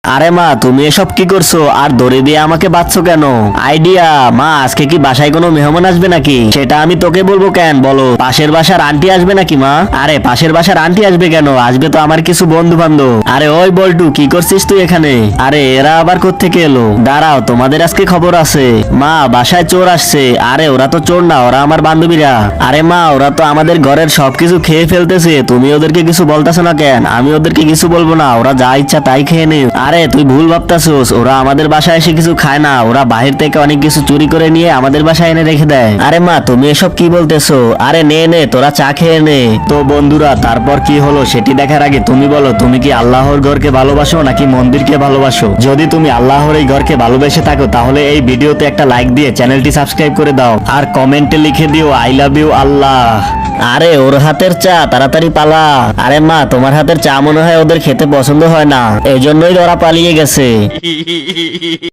আরে মা, তুমি এসব কি করছো আর দড়ি দিয়ে আমাকে বাঁধছো কেন? আইডিয়া মা, আজকে কি বাসায় কোনো মেহমান আসবে নাকি? সেটা আমি তোকে বলবো কেন, বলো। পাশের বাসার আন্টি আসবে নাকি মা? আরে পাশের বাসার আন্টি আসবে কেন? আসবে তো আমার কিছু বন্ধু বান্ধব। আরে ওই বল্টু, কি করছিস তুই এখানে? আরে এরা আবার কোত্থেকে এলো? দাঁড়াও, তোমাদের আজকে খবর আছে। মা, বাসায় চোর আসছে। আরে ওরা তো চোর না, ওরা আমার বান্ধবীরা। আরে মা, ওরা তো আমাদের ঘরের সবকিছু খেয়ে ফেলতেছে, তুমি ওদেরকে কিছু বলতেছো না কেন? আমি ওদেরকে কিছু বলবো না, ওরা যা ইচ্ছা তাই খেয়ে নে। আরে তুই ভুল ভাবতাছোস, ওরা আমাদের বাসায় এসে কিছু খায় না, ওরা বাহির থেকে অনেক কিছু চুরি করে নিয়ে আমাদের বাসায় এনে রেখে দেয়। আরে মা, তুমি এসব কি বলতেছো? আরে নে নে, তোরা চা খেয়ে নে। তো বন্ধুরা, তারপর কি হলো সেটি দেখার আগে তুমি বলো, তুমি কি আল্লাহর ঘরকে ভালোবাসো নাকি মন্দিরকে ভালোবাসো? যদি তুমি আল্লাহর এই ঘরকে ভালোবেসে থাকো তাহলে এই ভিডিওতে একটা লাইক দিয়ে চ্যানেলটি সাবস্ক্রাইব করে দাও আর কমেন্টে লিখে দিও আই লাভ ইউ আল্লাহ। আরে ওর হাতের চা, তাড়াতাড়ি পালা। আরে মা, তোমার হাতের চা মনে হয় ওদের খেতে পছন্দ হয় না, এই জন্যই ওরা পালিয়ে গেছে।